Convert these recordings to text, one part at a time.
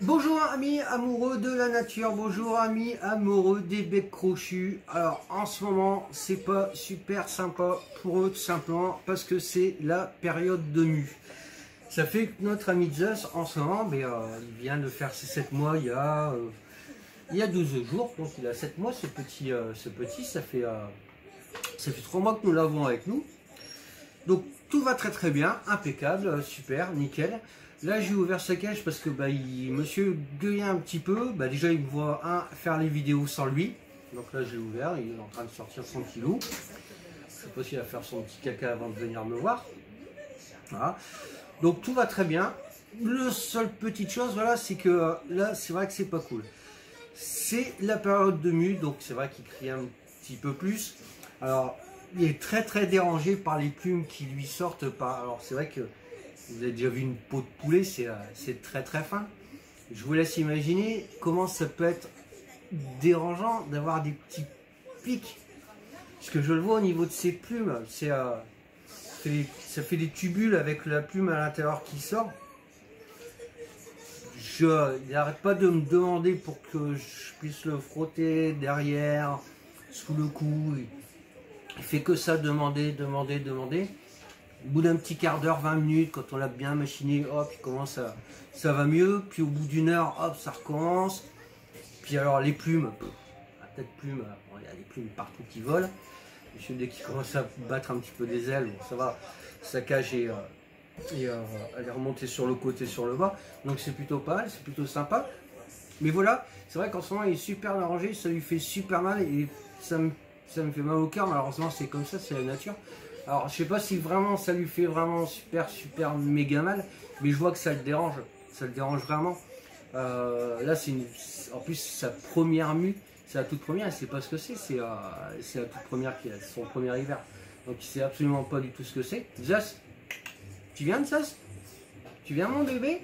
Bonjour amis amoureux de la nature, bonjour amis amoureux des becs crochus. Alors en ce moment c'est pas super sympa pour eux tout simplement parce que c'est la période de mue. Ça fait que notre ami Zeus en ce moment, il vient de faire ses 7 mois il y a 12 jours, donc il a 7 mois ce petit, ça fait 3 mois que nous l'avons avec nous. Donc tout va très très bien, impeccable, super, nickel. Là j'ai ouvert sa cage parce que monsieur gueulait un petit peu. Déjà il me voit faire les vidéos sans lui. Donc là je l'ai ouvert, il est en train de sortir son kilou. Je sais pas s'il va faire son petit caca avant de venir me voir. Voilà. Donc tout va très bien. Le seule petite chose, voilà, c'est que là c'est vrai que c'est pas cool. C'est la période de mue, donc c'est vrai qu'il crie un petit peu plus. Alors il est très très dérangé par les plumes qui lui sortent par. Alors c'est vrai que vous avez déjà vu une peau de poulet, c'est très très fin. Je vous laisse imaginer comment ça peut être dérangeant d'avoir des petits pics. Parce que je le vois au niveau de ses plumes, ça fait des tubules avec la plume à l'intérieur qui sort. Il n'arrête pas de me demander pour que je puisse le frotter derrière, sous le cou. Il fait que ça, demander. Au bout d'un petit quart d'heure, 20 minutes, quand on l'a bien machiné, hop, il commence ça va mieux. Puis au bout d'une heure, hop, ça recommence. Puis alors les plumes, la tête plume, il y a des plumes partout qui volent. Monsieur, dès qu'il commence à battre un petit peu des ailes, bon, ça va, sa cage elle est remontée sur le côté, sur le bas. Donc c'est plutôt pas mal, c'est plutôt sympa. Mais voilà, c'est vrai qu'en ce moment il est super arrangé, ça lui fait super mal et ça me fait mal au cœur. Malheureusement c'est comme ça, c'est la nature. Alors je sais pas si vraiment ça lui fait vraiment super méga mal, mais je vois que ça le dérange vraiment. Là c'est en plus sa première mue, c'est la toute première, c'est pas ce que c'est la toute première qui a son premier hiver. Donc il sait absolument pas du tout ce que c'est. Zeus, tu viens de Zeus? Tu viens mon bébé?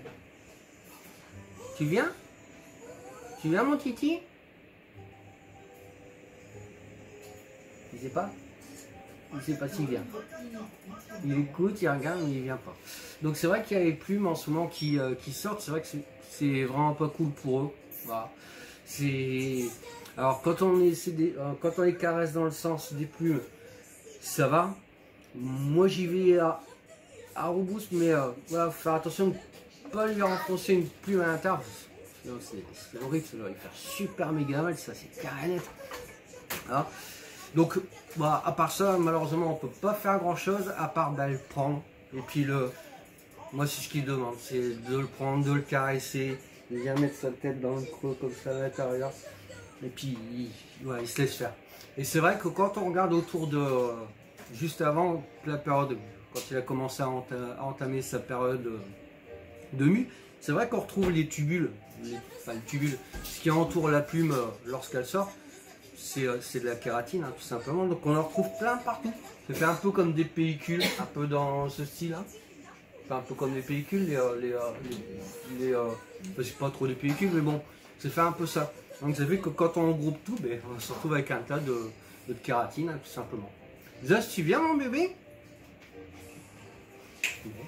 Tu viens? Tu viens mon titi? Il sait pas? Il ne sait pas s'il vient. Il écoute, il regarde, mais il vient pas. Donc c'est vrai qu'il y a les plumes en ce moment qui sortent. C'est vrai que c'est vraiment pas cool pour eux. Voilà. Alors quand on les caresse dans le sens des plumes, ça va. Moi j'y vais à rebousse, mais voilà, faut faire attention de ne pas lui renfoncer une plume à l'intérieur. C'est horrible, ça doit lui faire super méga mal, ça c'est carré net. Voilà. Donc, à part ça, malheureusement, on peut pas faire grand chose à part le prendre. Et puis moi, c'est ce qu'il demande, c'est de le prendre, de le caresser, de bien mettre sa tête dans le creux comme ça à l'intérieur. Et puis, il se laisse faire. Et c'est vrai que quand on regarde autour de, juste avant la période, quand il a commencé à entamer sa période de mue, c'est vrai qu'on retrouve les tubules, ce qui entoure la plume lorsqu'elle sort. C'est de la kératine, hein, tout simplement. Donc on en retrouve plein partout. Ça fait un peu comme des pellicules, un peu dans ce style-là. Enfin, un peu comme des pellicules, c'est pas trop des pellicules, mais bon, ça fait un peu ça. Donc ça fait que quand on regroupe tout, on se retrouve avec un tas de kératine, hein, tout simplement. Zeus, tu viens mon bébé?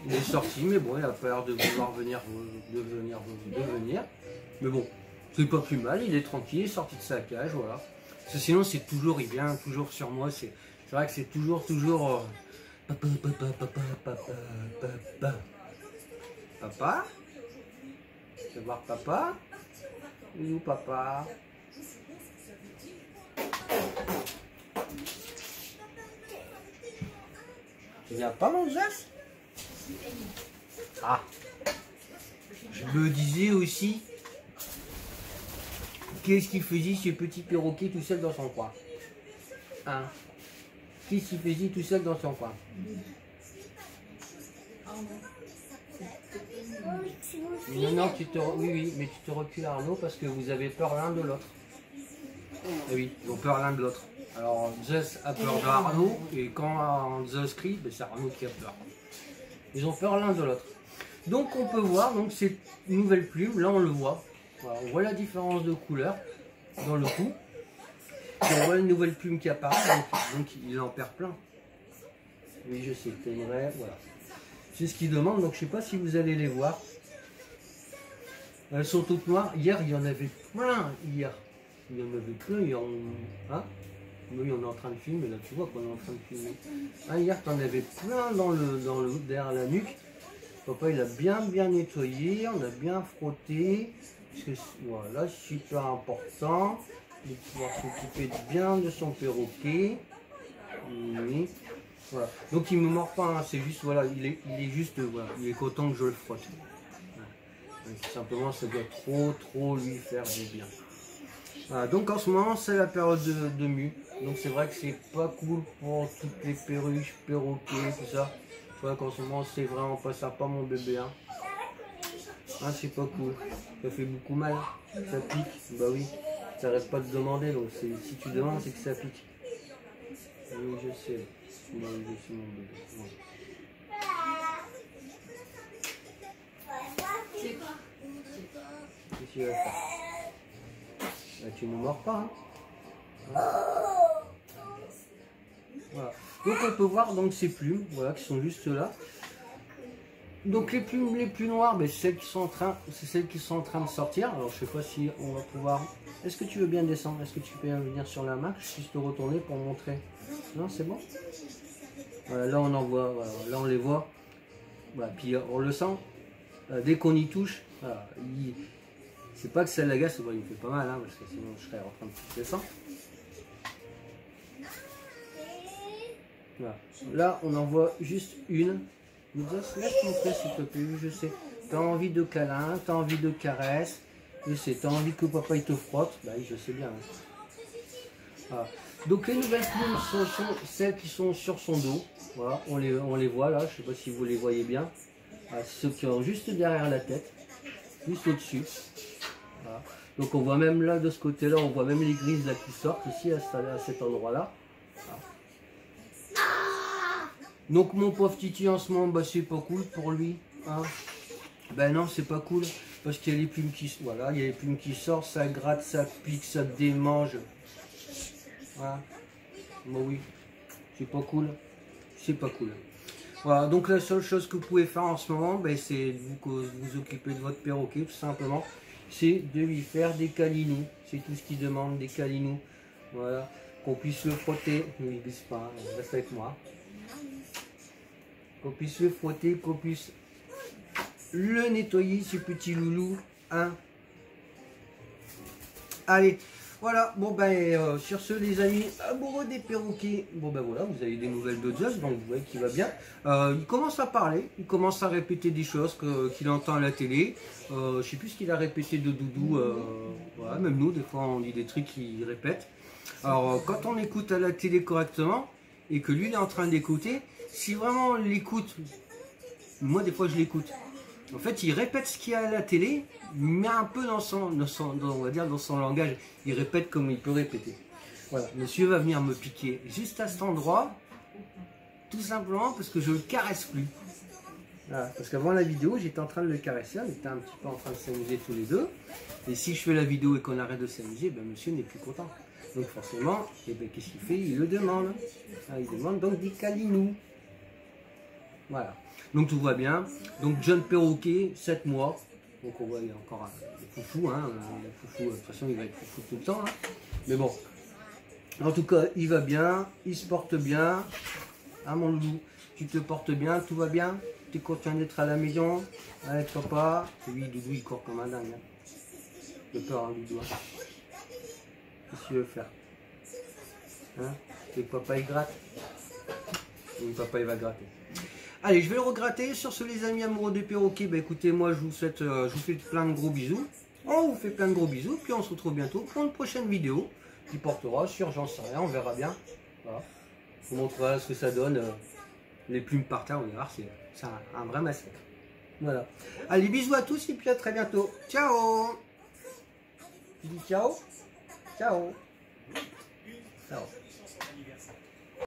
Il est sorti, mais bon, il a pas l'air de vouloir venir. Mais bon, c'est pas plus mal, il est tranquille, il est sorti de sa cage, voilà. Parce que sinon c'est toujours, il vient toujours sur moi, c'est vrai que c'est toujours papa, tu vas voir papa, il est où papa? Tu viens pas mon Zeus? Ah, je me disais aussi, qu'est-ce qu'il faisait ce petit perroquet tout seul dans son coin? Hein? Qu'est-ce qu'il faisait tout seul dans son coin? Non, oui, mais tu te recules Arnaud parce que vous avez peur l'un de l'autre. Et oui, ils ont peur l'un de l'autre. Alors Zeus a peur d'Arnaud et quand Zeus crie, c'est Arnaud qui a peur. Ils ont peur l'un de l'autre. Donc on peut voir donc ces nouvelles plumes, là on le voit. Voilà, on voit la différence de couleur dans le cou. Et on voit une nouvelle plume qui apparaît, donc il en perd plein. Oui, je sais, t'aimerais, voilà. C'est ce qu'il demande, donc je ne sais pas si vous allez les voir. Elles sont toutes noires. Hier, il y en avait plein. Hier, il y en avait plein. Hein, oui, on est en train de filmer. Là, tu vois qu'on est en train de filmer. Ah, hier, tu en avais plein derrière la nuque. Papa, il a bien nettoyé. On a bien frotté. Parce que, voilà, super important de pouvoir s'occuper bien de son perroquet. Oui. Voilà. Donc il me mord pas, hein. C'est juste, voilà, il est juste, voilà, il est content que je le frotte. Voilà. Tout simplement, ça doit trop lui faire du bien. Voilà. Donc en ce moment, c'est la période de mue. Donc c'est vrai que c'est pas cool pour toutes les perruches, perroquets, tout ça. C'est vrai qu'en ce moment, c'est vraiment pas sympa, mon bébé. Hein. Ah, c'est pas cool. Ça fait beaucoup mal. Ça pique. Bah oui. Ça arrête pas de demander. Donc si tu demandes, c'est que ça pique. Oui, je sais. Oui, je suis mon bébé. Ouais. Qu'est-ce qu'il va faire? Bah, tu ne mords pas. Hein. Voilà. Donc on peut voir donc ces plumes, voilà, qui sont juste là. Donc les plumes les plus noires, ben, c'est celles qui sont en train de sortir. Alors je sais pas si on va pouvoir. Est-ce que tu veux bien descendre? Est-ce que tu peux venir sur la main? Je puisse te retourner pour montrer. Non, c'est bon. Voilà, là on en voit. Voilà, là on les voit. Voilà, puis on le sent. Dès qu'on y touche, voilà, c'est pas que ça l'agace, il me fait pas mal, hein, parce que sinon je serais en train de pousser ça. Voilà. Là on en voit juste une. Laisse montrer s'il te plaît, je sais. Tu as envie de câlin, tu as envie de caresse, je sais, tu as envie que papa il te frotte, bah oui, je sais bien. Hein. Voilà. Donc les nouvelles plumes sont celles qui sont sur son dos. Voilà, on les voit là, je ne sais pas si vous les voyez bien. Voilà, ceux qui sont juste derrière la tête, juste au-dessus. Voilà. Donc on voit même là de ce côté-là, on voit même les grises là qui sortent ici à cet endroit-là. Voilà. Donc mon pauvre Titi en ce moment, bah, c'est pas cool pour lui. Hein. Ben non, c'est pas cool. Parce qu'il y a les plumes qui, voilà, il y a les plumes qui sortent, ça gratte, ça pique, ça démange. Voilà. Bah oui, c'est pas cool. C'est pas cool. Voilà, donc la seule chose que vous pouvez faire en ce moment, ben, c'est vous occuper de votre perroquet, tout simplement. C'est de lui faire des câlinous. C'est tout ce qu'il demande, des câlinous. Voilà. Qu'on puisse le frotter. Ne lui glisse pas, hein, reste avec moi. Qu'on puisse le frotter, qu'on puisse le nettoyer, ce petit loulou. Hein. Allez, voilà, bon ben sur ce les amis, amoureux des perroquets, bon ben voilà, vous avez des nouvelles de Zeus, donc vous voyez qu'il va bien. Il commence à parler, il commence à répéter des choses qu'il entend à la télé. Je sais plus ce qu'il a répété de Doudou, voilà, même nous, des fois on dit des trucs qu'il répète. Alors quand on écoute à la télé correctement, et que lui il est en train d'écouter, si vraiment on l'écoute, moi des fois je l'écoute. En fait, il répète ce qu'il y a à la télé, mais un peu dans son langage. Il répète comme il peut répéter. Voilà, monsieur va venir me piquer juste à cet endroit, tout simplement parce que je le caresse plus. Voilà, parce qu'avant la vidéo, j'étais en train de le caresser, on était un petit peu en train de s'amuser tous les deux. Et si je fais la vidéo et qu'on arrête de s'amuser, ben monsieur n'est plus content. Donc forcément, eh ben, qu'est-ce qu'il fait? Il le demande. Ah, il demande donc des câlinous. Voilà. Donc tout va bien. Donc jeune perroquet, 7 mois. Donc on voit il y a encore des foufous. Hein. Les foufous, de toute façon il va être foufou tout le temps. Hein. Mais bon. En tout cas, il va bien. Il se porte bien. Hein mon loulou, tu te portes bien, tout va bien. Tu es content d'être à la maison avec papa. Lui, Doudou, il court comme un dingue. Hein. J'ai peur, hein, Doudou. Hein. Qu'est-ce que tu veux faire? Hein? Et papa il gratte. Oui, papa il va gratter. Allez, je vais le regratter. Sur ce, les amis amoureux des perroquets, bah, écoutez, moi je vous fais plein de gros bisous. On vous fait plein de gros bisous, puis on se retrouve bientôt pour une prochaine vidéo qui portera sur, j'en sais rien, on verra bien. Voilà. Je vous montrerai ce que ça donne. Les plumes par terre, on va voir, c'est un vrai massacre. Voilà. Allez, bisous à tous et puis à très bientôt. Ciao. Tu dis ciao? Ciao. Ciao.